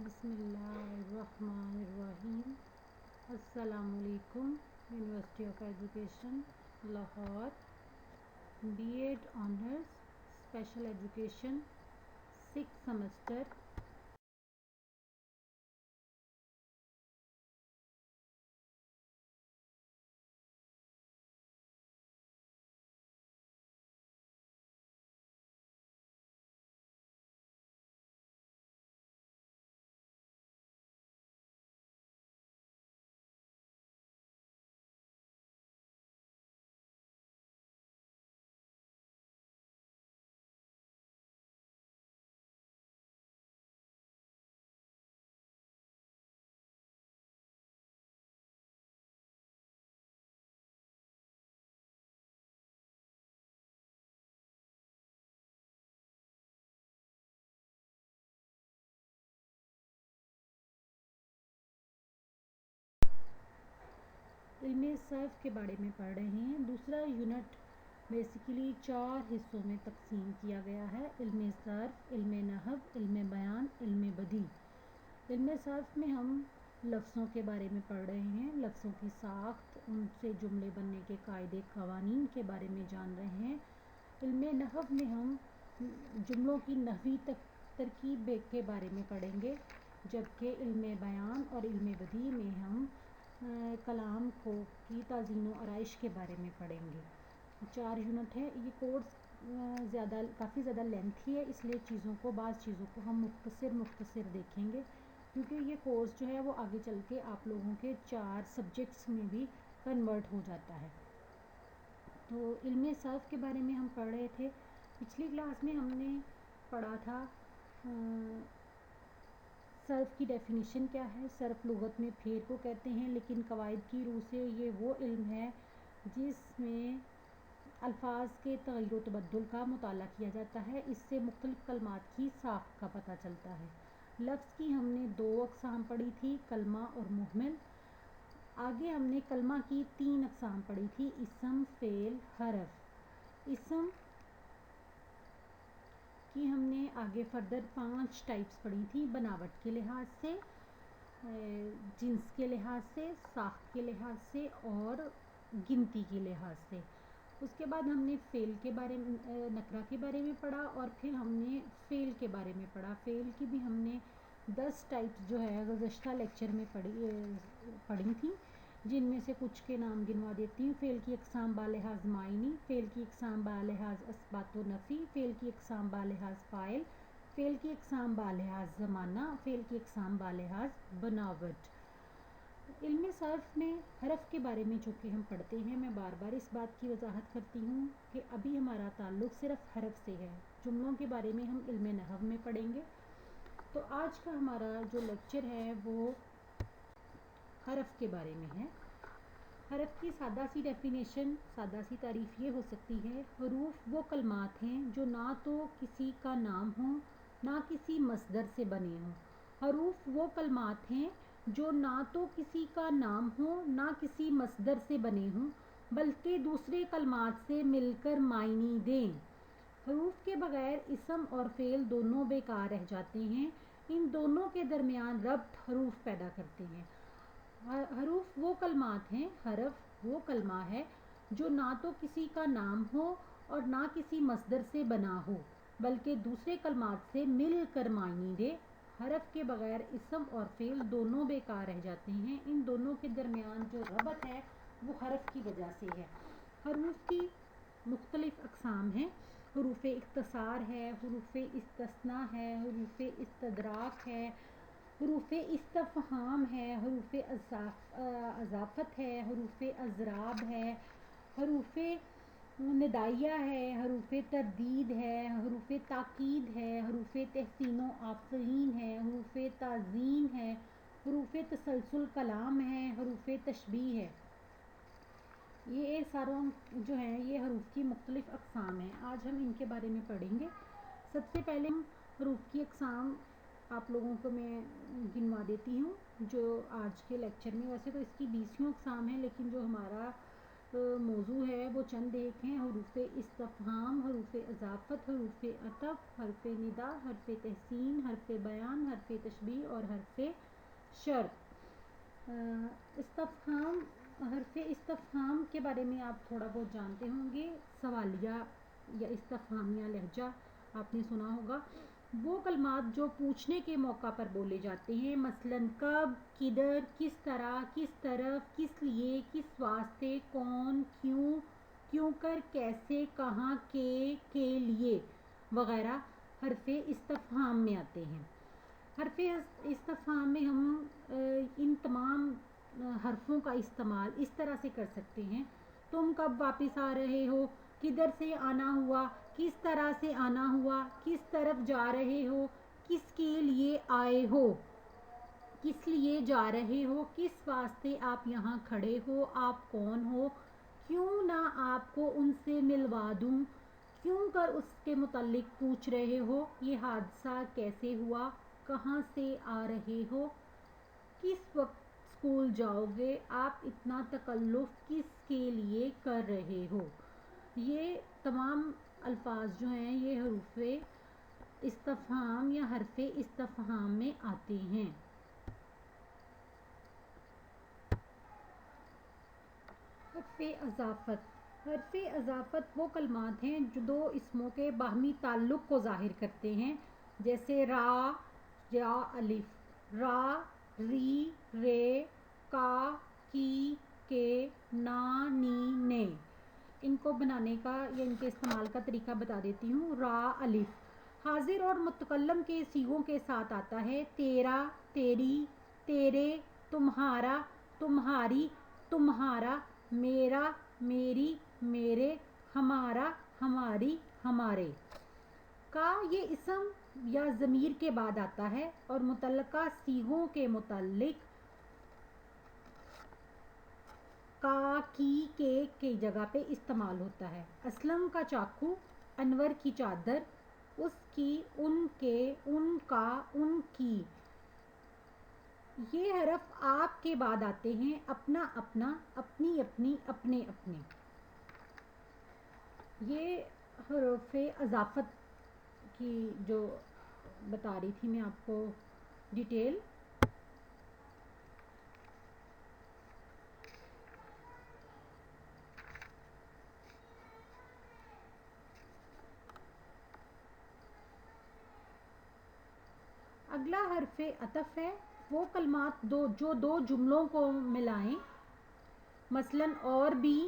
بسم اللہ الرحمن الرحیم۔ السلام علیکم۔ University of education Lahore, B Ed honours special education 6 semester. علم صرف کے بارے میں پڑھ رہے ہیں۔ دوسرا یونٹ بیسیکلی 4 حصوں میں تقسیم کیا گیا ہے: علم صرف، علم نحو، علم بیان، علم بدیع۔ علم صرف میں ہم لفظوں کے بارے میں پڑھ رہے ہیں، لفظوں کی ساخت، ان سے جملے بننے کے قاعدے قوانین کے بارے میں جان رہے ہیں۔ علم نحو میں ہم جملوں کی نحوی ترکیب کے بارے میں پڑھیں گے، جبکہ علم بیان اور علم بدیع میں ہم کلام کی تزئین و آرائش کے بارے میں پڑھیں گے۔ 4 یونٹ ہیں۔ یہ کورس کافی زیادہ لینتھی ہے، اس لیے بعض چیزوں کو ہم مختصر دیکھیں گے، کیونکہ یہ کورس جو ہے وہ آگے چل کے آپ لوگوں کے 4 سبجیکٹس میں بھی کنورٹ ہو جاتا ہے۔ تو علم صرف کے بارے میں ہم پڑھ رہے تھے۔ پچھلی کلاس میں ہم نے پڑھا تھا صرف کی ڈیفینیشن کیا ہے۔ صرف لغت میں پھیر کو کہتے ہیں، لیکن قواعد کی روح سے یہ وہ علم ہے جس میں الفاظ کے تغیر و تبدل کا مطالعہ کیا جاتا ہے۔ اس سے مختلف کلمات کی ساخت کا پتہ چلتا ہے۔ لفظ کی ہم نے 2 اقسام پڑھی تھی، کلمہ اور مہمل۔ آگے ہم نے کلمہ کی 3 اقسام پڑھی تھی: اسم، فعل، حرف۔ اسم کی ہم نے آگے فردر 5 ٹائپس پڑھی تھی: بناوٹ کے لحاظ سے، جنس کے لحاظ سے، ساخت کے لحاظ سے اور گنتی کے لحاظ سے۔ اس کے بعد ہم نے فعل کے بارے میں، نکرہ کے بارے میں پڑھا، اور پھر ہم نے فعل کے بارے میں پڑھا۔ فعل کی بھی ہم نے 10 ٹائپس جو ہے گزشتہ لیکچر میں پڑھی تھیں، جن میں سے کچھ کے نام گنوا دیتی ہوں۔ فعل کی اقسام بالحاظ معنی، فعل کی اقسام بالحاظ اثبات و نفی، فعل کی اقسام بالحاظ فاعل، فعل کی اقسام بالحاظ زمانہ، فعل کی اقسام بالحاظ بناوٹ۔ علم صرف میں حرف کے بارے میں چونکہ ہم پڑھتے ہیں، میں بار بار اس بات کی وضاحت کرتی ہوں کہ ابھی ہمارا تعلق صرف حرف سے ہے، جملوں کے بارے میں ہم علم نحو میں پڑھیں گے۔ تو آج کا ہمارا جو لیکچر ہے وہ حرف کے بارے میں ہے۔ حرف کی سادہ سی ڈیفینیشن، سادہ سی تعریف یہ ہو سکتی ہے: حروف وہ کلمات ہیں جو نہ تو کسی کا نام ہوں نہ کسی مصدر سے بنے ہوں۔ حروف وہ کلمات ہیں جو نہ تو کسی کا نام ہوں نہ کسی مصدر سے بنے ہوں، بلکہ دوسرے کلمات سے مل کر معنی دیں۔ حروف کے بغیر اسم اور فعل دونوں بیکار رہ جاتے ہیں، ان دونوں کے درمیان ربط حروف پیدا کرتے ہیں۔ حروف وہ کلمات ہیں، حرف وہ کلمہ ہے جو نہ تو کسی کا نام ہو اور نہ کسی مصدر سے بنا ہو، بلکہ دوسرے کلمات سے مل کر معنی دے۔ حرف کے بغیر اسم اور فعل دونوں بیکار رہ جاتے ہیں، ان دونوں کے درمیان جو ربط ہے وہ حرف کی وجہ سے ہے۔ حروف کی مختلف اقسام ہیں: حروف اختصار ہے، حروف استثناء ہے، حروف استدراک ہے، حروف استفہام ہے، حروف اضافت ہے، حروف اضراب ہے، حروف ندائیہ ہے، حروف تردید ہے، حروف تاکید ہے، حروف تحسین و آفرین ہے، حروف تعظیم ہے، حروف تسلسل کلام ہے، حروف تشبیہ ہے۔ یہ ساروں جو ہیں یہ حروف کی مختلف اقسام ہیں۔ آج ہم ان کے بارے میں پڑھیں گے۔ سب سے پہلے ہم حروف کی اقسام آپ لوگوں کو میں گنوا دیتی ہوں جو آج کے لیکچر میں، ویسے تو اس کی 20 اقسام ہیں، لیکن جو ہمارا موضوع ہے وہ چند ایک ہیں: حروف استفہام، حروف اضافت، حروف عطف، حرف ندا، حرف تحسین، حرف بیان، حرف تشبیہ اور حرف شرط۔ استفہام، حرف استفہام کے بارے میں آپ تھوڑا بہت جانتے ہوں گے۔ سوالیہ یا استفہامیہ لہجہ آپ نے سنا ہوگا۔ وہ کلمات جو پوچھنے کے موقع پر بولے جاتے ہیں، مثلاً کب، کدھر، کس طرح، کس طرف، کس لیے، کس واسطے، کون، کیوں، کیوں کر، کیسے، کہاں، کے لیے وغیرہ حرف استفہام میں آتے ہیں۔ حرف استفہام میں ہم ان تمام حرفوں کا استعمال اس طرح سے کر سکتے ہیں: تم کب واپس آ رہے ہو، کدھر سے آنا ہوا، کس طرح سے آنا ہوا، کس طرف جا رہے ہو، کس کے لیے آئے ہو، کس لیے جا رہے ہو، کس واسطے آپ یہاں کھڑے ہو، آپ کون ہو، کیوں نہ آپ کو ان سے ملوا دوں، کیوں کر اس کے متعلق پوچھ رہے ہو، یہ حادثہ کیسے ہوا، کہاں سے آ رہے ہو، کس وقت اسکول جاؤ گے، آپ اتنا تکلف کس کے لیے کر رہے ہو۔ یہ تمام الفاظ جو ہیں یہ حروف استفہام یا حرف استفہام میں آتے ہیں۔ حرف اضافت، حرف اضافت وہ کلمات ہیں جو دو اسموں کے باہمی تعلق کو ظاہر کرتے ہیں، جیسے را، یا، الف، را، ری، رے، کا، کی، کے، نا، نی، نے۔ ان کو بنانے کا یا ان کے استعمال کا طریقہ بتا دیتی ہوں۔ را، الف حاضر اور متکلم کے صیغوں کے ساتھ آتا ہے: تیرا، تیری، تیرے، تمہارا، تمہاری، تمہارا، میرا، میری، میرے، ہمارا، ہماری، ہمارے۔ کا یہ اسم یا ضمیر کے بعد آتا ہے اور متعلقہ صیغوں کے متعلق کا، کی، کے جگہ پہ استعمال ہوتا ہے: اسلم کا چاقو، انور کی چادر، اس کی، ان کے، ان کا، ان کی۔ یہ حرف آپ کے بعد آتے ہیں: اپنا، اپنا، اپنی، اپنی، اپنے، اپنے۔ یہ حروف اضافت کی جو بتا رہی تھی میں آپ کو ڈیٹیل۔ اگلا حرف عطف ہے۔ وہ کلمات جو دو جملوں کو ملائیں، مثلاً اور بھی،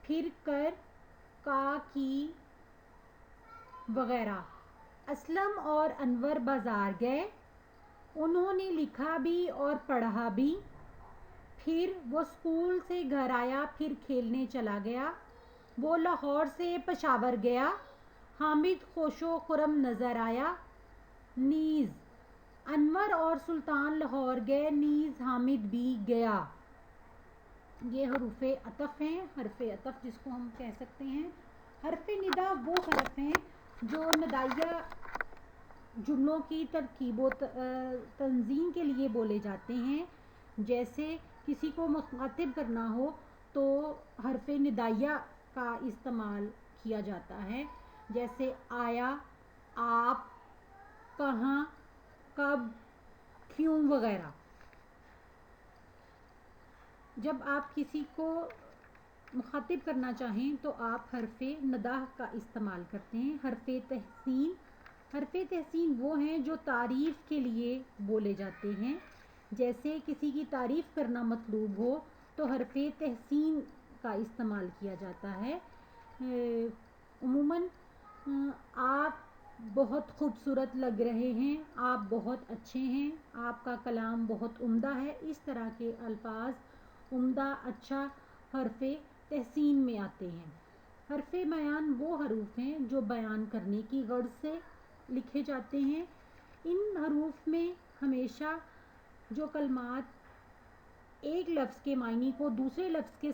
پھر کر، کا، کی وغیرہ۔ اسلم اور انور بازار گئے، انہوں نے لکھا بھی اور پڑھا بھی، پھر وہ اسکول سے گھر آیا، پھر کھیلنے چلا گیا، وہ لاہور سے پشاور گیا، حامد خوش و خرم نظر آیا، نیز انور اور سلطان لاہور گئے، نیز حامد بھی گیا۔ یہ حروف عطف ہیں، حرف عطف جس کو ہم کہہ سکتے ہیں۔ حرف ندا وہ حرف ہیں جو ندائیہ جملوں کی ترکیب و تنظیم کے لیے بولے جاتے ہیں۔ جیسے کسی کو مخاطب کرنا ہو تو حرف ندائیہ کا استعمال کیا جاتا ہے، جیسے آیا، آپ، کہاں، کب، کیوں وغیرہ۔ جب آپ کسی کو مخاطب کرنا چاہیں تو آپ حرف ندا کا استعمال کرتے ہیں۔ حرف تحسین، حرف تحسین وہ ہیں جو تعریف کے لیے بولے جاتے ہیں، جیسے کسی کی تعریف کرنا مطلوب ہو تو حرف تحسین کا استعمال کیا جاتا ہے۔ عموماً آپ بہت خوبصورت لگ رہے ہیں، آپ بہت اچھے ہیں، آپ کا کلام بہت عمدہ ہے، اس طرح کے الفاظ عمدہ، اچھا حرف تحسین میں آتے ہیں۔ حرف بیان وہ حروف ہیں جو بیان کرنے کی غرض سے لکھے جاتے ہیں۔ ان حروف میں ہمیشہ جو کلمات ایک لفظ کے معنی کو دوسرے لفظ کے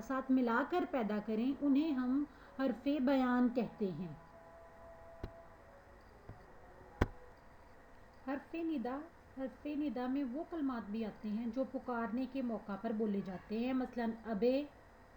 ساتھ ملا کر پیدا کریں انہیں ہم حرف بیان کہتے ہیں۔ حرف ندا، حرف ندا میں وہ کلمات بھی آتے ہیں جو پکارنے کے موقع پر بولے جاتے ہیں، مثلاً ابے،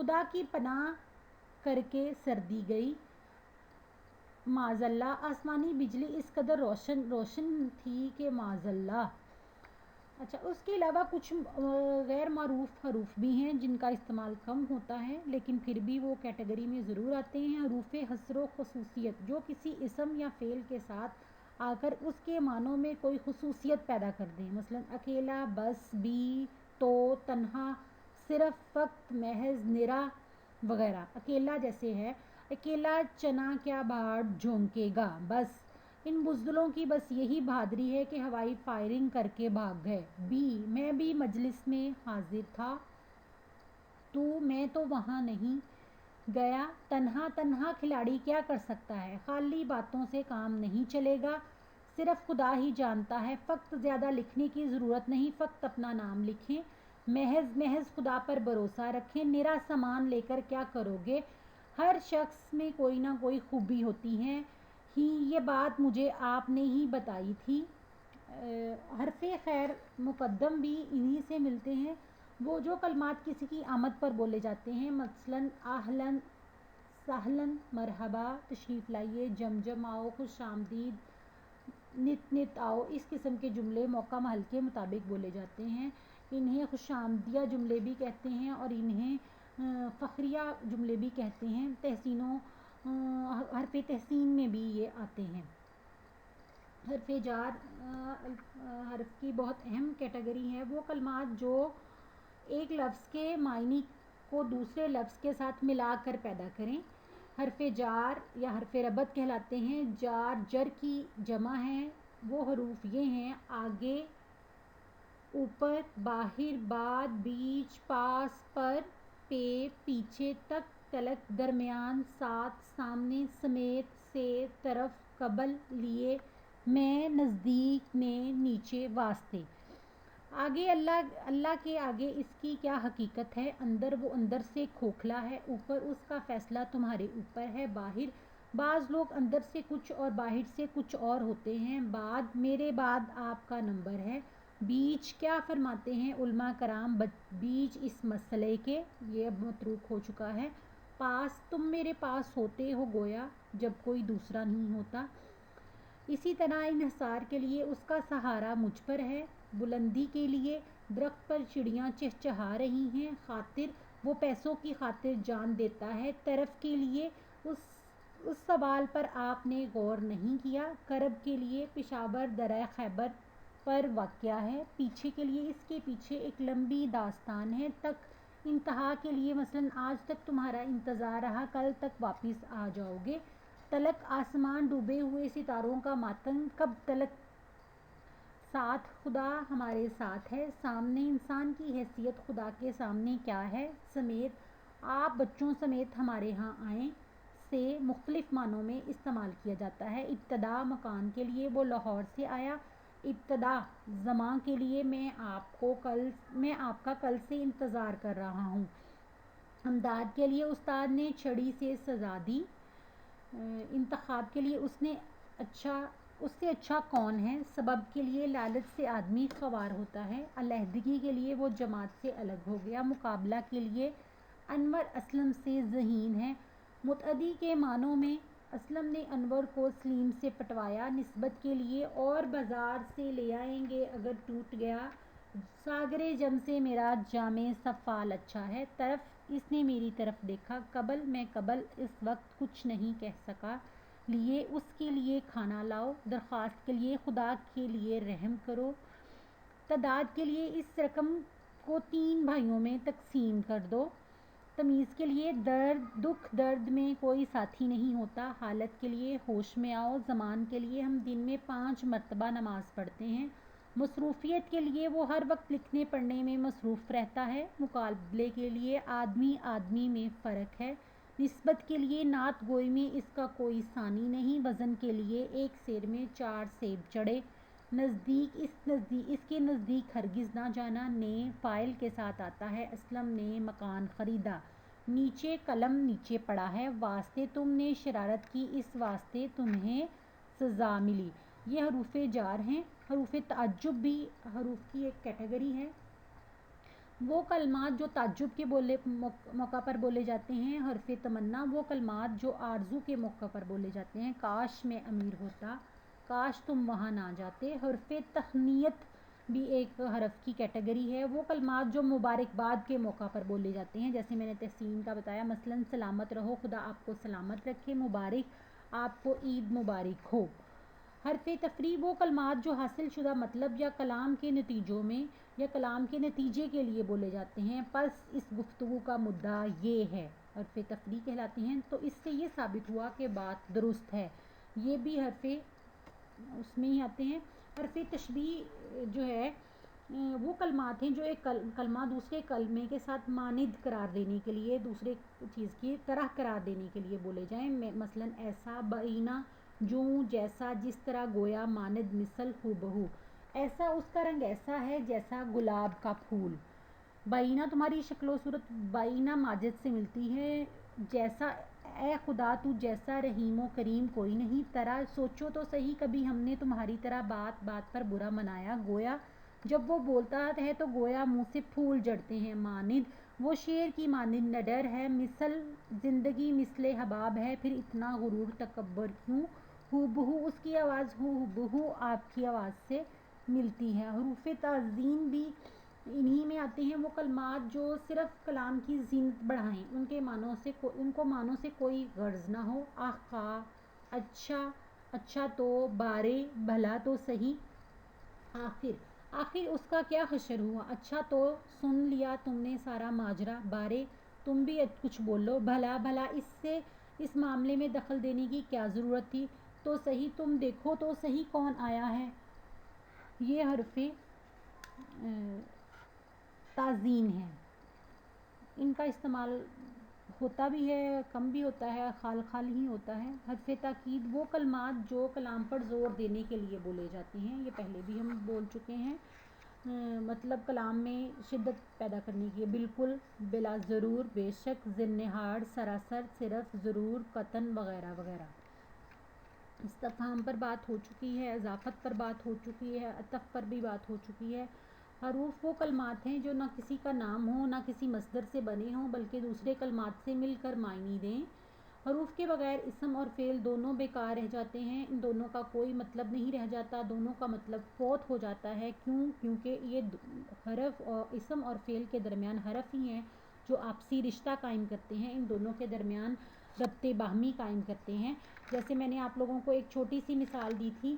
خدا کی پناہ کر کے سردی گئی، معذاللہ آسمانی بجلی اس قدر روشن تھی کہ معذاللہ۔ اچھا، اس کے علاوہ کچھ غیر معروف حروف بھی ہیں جن کا استعمال کم ہوتا ہے لیکن پھر بھی وہ کیٹیگری میں ضرور آتے ہیں۔ حروف حصر و خصوصیت جو کسی اسم یا فعل کے ساتھ آ کر اس کے معنوں میں کوئی خصوصیت پیدا کر دیں، مثلا اکیلا، بس، بھی، تو، تنہا، صرف، فقط، محض، نرا وغیرہ۔ اکیلا جیسے ہے اکیلا چنا کیا بھاڑ جھونکے گا، بس ان بزدلوں کی بس یہی بہادری ہے کہ ہوائی فائرنگ کر کے بھاگ گئے۔ بھی، میں بھی مجلس میں حاضر تھا، تو میں تو وہاں نہیں گیا۔ تنہا کھلاڑی کیا کر سکتا ہے، خالی باتوں سے کام نہیں چلے گا، صرف خدا ہی جانتا ہے۔ فقط زیادہ لکھنے کی ضرورت نہیں، فقط اپنا نام لکھیں۔ محض خدا پر بھروسہ رکھیں۔ نرا سامان لے کر کیا کرو گے، ہر شخص میں کوئی نہ کوئی خوبی ہوتی ہے ہی، یہ بات مجھے آپ نے ہی بتائی تھی۔ حرف خیر مقدم بھی انہی سے ملتے ہیں، وہ جو کلمات کسی کی آمد پر بولے جاتے ہیں، مثلا اہلاً، سہلاً، مرحبا، تشریف لائیے، جم آؤ، خوش آمدید، نت آؤ، اس قسم کے جملے موقع محل کے مطابق بولے جاتے ہیں۔ انہیں خوش آمدیدہ جملے بھی کہتے ہیں اور انہیں فخریہ جملے بھی کہتے ہیں۔ حرف تحسین میں بھی یہ آتے ہیں۔ حرف جار حرف کی بہت اہم کیٹیگری ہے، وہ کلمات جو ایک لفظ کے معنی کو دوسرے لفظ کے ساتھ ملا کر پیدا کریں، حرف جار یا حرف ربط کہلاتے ہیں۔ جار جر کی جمع ہے، وہ حروف یہ ہیں: آگے، اوپر، باہر، بعد، بیچ، پاس، پر، پہ، پیچھے، تک، تلک، درمیان، ساتھ، سامنے، سمیت، سے، طرف، قبل، لیے، میں، نزدیک، میں، نیچے، واسطے۔ آگے، اللہ کے آگے اس کی کیا حقیقت ہے، اندر وہ اندر سے کھوکھلا ہے، اوپر اس کا فیصلہ تمہارے اوپر ہے، باہر بعض لوگ اندر سے کچھ اور باہر سے کچھ اور ہوتے ہیں، بعد میرے بعد آپ کا نمبر ہے، بیچ کیا فرماتے ہیں علماء کرام بیچ اس مسئلے کے، یہ اب متروک ہو چکا ہے، پاس تم میرے پاس ہوتے ہو گویا جب کوئی دوسرا نہیں ہوتا۔ اسی طرح انحصار کے لیے اس کا سہارا مجھ پر ہے، بلندی کے لیے درخت پر چڑیاں چہچہا رہی ہیں، خاطر وہ پیسوں کی خاطر جان دیتا ہے، طرف کے لیے اس سوال پر آپ نے غور نہیں کیا، کرب کے لیے پشاور درہ خیبر پر واقع ہے، پیچھے کے لیے اس کے پیچھے ایک لمبی داستان ہے، تک انتہا کے لیے مثلا آج تک تمہارا انتظار رہا، کل تک واپس آ جاؤ گے، تلک آسمان ڈوبے ہوئے ستاروں کا ماتم، کب تلک ساتھ خدا ہمارے ساتھ ہے، سامنے انسان کی حیثیت خدا کے سامنے کیا ہے، سمیت آپ بچوں سمیت ہمارے ہاں آئیں، سے مختلف معنوں میں استعمال کیا جاتا ہے۔ ابتدا مکان کے لیے وہ لاہور سے آیا، ابتدا زماں کے لیے میں آپ کا کل سے انتظار کر رہا ہوں، امداد کے لیے استاد نے چھڑی سے سزا دی، انتخاب کے لیے اس سے اچھا کون ہے، سبب کے لیے لالچ سے آدمی خوار ہوتا ہے، علیحدگی کے لیے وہ جماعت سے الگ ہو گیا، مقابلہ کے لیے انور اسلم سے ذہین ہے، متعدی کے معنوں میں اسلم نے انور کو سلیم سے پٹوایا، نسبت کے لیے اور بازار سے لے آئیں گے اگر ٹوٹ گیا، ساغر جم سے میرا جام سفال اچھا ہے، طرف اس نے میری طرف دیکھا، قبل میں قبل اس وقت کچھ نہیں کہہ سکا، لیے اس کے لیے کھانا لاؤ، درخواست کے لیے خدا کے لیے رحم کرو، تعداد کے لیے اس رقم کو 3 بھائیوں میں تقسیم کر دو، تمیز کے لیے دکھ درد میں کوئی ساتھی نہیں ہوتا، حالت کے لیے ہوش میں آؤ، زمان کے لیے ہم دن میں 5 مرتبہ نماز پڑھتے ہیں، مصروفیت کے لیے وہ ہر وقت لکھنے پڑھنے میں مصروف رہتا ہے، مقابلے کے لیے آدمی میں فرق ہے، نسبت کے لیے نعت گوئی میں اس کا کوئی ثانی نہیں، وزن کے لیے ایک سیر میں 4 سیب چڑھے، اس کے نزدیک ہرگز نہ جانا، نے فاعل کے ساتھ آتا ہے، اسلم نے مکان خریدا، نیچے قلم نیچے پڑا ہے، واسطے تم نے شرارت کی اس واسطے تمہیں سزا ملی۔ یہ حروف جار ہیں۔ حروف تعجب بھی حروف کی ایک کیٹیگری ہے۔ وہ کلمات جو تعجب کے موقع پر بولے جاتے ہیں. حرف تمنا وہ کلمات جو آرزو کے موقع پر بولے جاتے ہیں. کاش میں امیر ہوتا, کاش تم وہاں نہ جاتے. حرف تہنیت بھی ایک حرف کی کیٹیگری ہے. وہ کلمات جو مبارکباد کے موقع پر بولے جاتے ہیں, جیسے میں نے تحسین کا بتایا, مثلاً سلامت رہو, خدا آپ کو سلامت رکھے, مبارک آپ کو عید مبارک ہو. حرف تفریح وہ کلمات جو حاصل شدہ مطلب یا کلام کے نتیجوں میں یا کلام کے نتیجے کے لیے بولے جاتے ہیں. پس اس گفتگو کا مدعا یہ ہے, حرف تفریح کہلاتی ہیں. تو اس سے یہ ثابت ہوا کہ بات درست ہے. یہ بھی حرف اس میں ہی آتے ہیں. حرف تشبیہ جو ہے وہ کلمات ہیں جو ایک کلمہ دوسرے کلمے کے ساتھ مانند قرار دینے کے لیے, دوسرے چیز کی طرح قرار دینے کے لیے بولے جائیں. مثلاً ایسا, بعینہ, جوں, جیسا, جس طرح, گویا, مانند, مثل, ہو بہو. ایسا اس کا رنگ ایسا ہے جیسا گلاب کا پھول. بعینہ تمہاری شکل و صورت بعینہ ماجد سے ملتی ہے. جیسا, اے خدا تو جیسا رحیم و کریم کوئی نہیں. طرح, سوچو تو صحیح کبھی ہم نے تمہاری طرح بات بات پر برا منایا. گویا, جب وہ بولتا ہے تو گویا منہ سے پھول جھڑتے ہیں. مانند, وہ شیر کی مانند نڈر ہے. مثل, زندگی مثل حباب ہے, پھر اتنا غرور تکبر کیوں. ہو بہو, اس کی آواز ہو بہو آپ کی آواز سے ملتی ہے. حروف تعظیم بھی انہی میں آتے ہیں. وہ کلمات جو صرف کلام کی زینت بڑھائیں, ان کو معنوں سے کوئی غرض نہ ہو. آقا, اچھا, اچھا تو, بارے, بھلا تو صحیح. آخر اس کا کیا حشر ہوا. اچھا تو سن لیا تم نے سارا ماجرا. بارے, تم بھی کچھ بولو. بھلا, بھلا اس معاملے میں دخل دینے کی کیا ضرورت تھی. تو صحیح, تم دیکھو تو صحیح کون آیا ہے. یہ حرف تعظیم ہیں. ان کا استعمال ہوتا بھی ہے, کم بھی ہوتا ہے, خال خال ہی ہوتا ہے. حرف تاکید وہ کلمات جو کلام پر زور دینے کے لیے بولے جاتے ہیں. یہ پہلے بھی ہم بول چکے ہیں. مطلب کلام میں شدت پیدا کرنے کی. بالکل, بلا, ضرور, بے شک, ذی-النہاڑ, سراسر, صرف, ضرور, قطعاً وغیرہ وغیرہ. استفہام پر بات ہو چکی ہے, اضافت پر بات ہو چکی ہے, عطف پر بھی بات ہو چکی ہے. حروف وہ کلمات ہیں جو نہ کسی کا نام ہو, نہ کسی مصدر سے بنے ہوں, بلکہ دوسرے کلمات سے مل کر معنی دیں. حروف کے بغیر اسم اور فعل دونوں بیکار رہ جاتے ہیں. ان دونوں کا کوئی مطلب نہیں رہ جاتا, دونوں کا مطلب فوت ہو جاتا ہے. کیونکہ یہ حرف اور اسم اور فعل کے درمیان حرف ہی ہیں جو آپسی رشتہ قائم کرتے ہیں. ان دونوں کے درمیان ربط باہمی قائم کرتے ہیں. جیسے میں نے آپ لوگوں کو ایک چھوٹی سی مثال دی تھی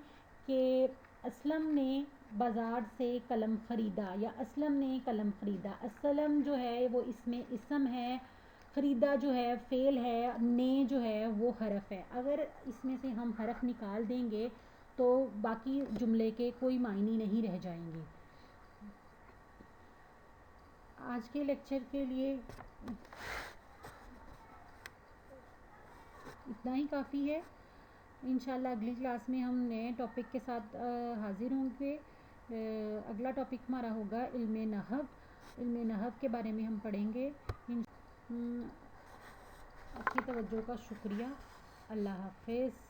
کہ اسلم نے بازار سے قلم خریدا, یا اسلم نے قلم خریدا. اسلم جو ہے وہ اس میں اسم ہے, خریدا جو ہے فعل ہے, نے جو ہے وہ حرف ہے. اگر اس میں سے ہم حرف نکال دیں گے تو باقی جملے کے کوئی معنی نہیں رہ جائیں گے. آج کے لیکچر کے لیے اتنا ہی کافی ہے. انشاءاللہ اگلی کلاس میں ہم نئے ٹاپک کے ساتھ حاضر ہوں گے. اگلا ٹاپک ہمارا ہوگا علم نحو. علم نحو کے بارے میں ہم پڑھیں گے. آپ کی توجہ کا شکریہ. اللہ حافظ.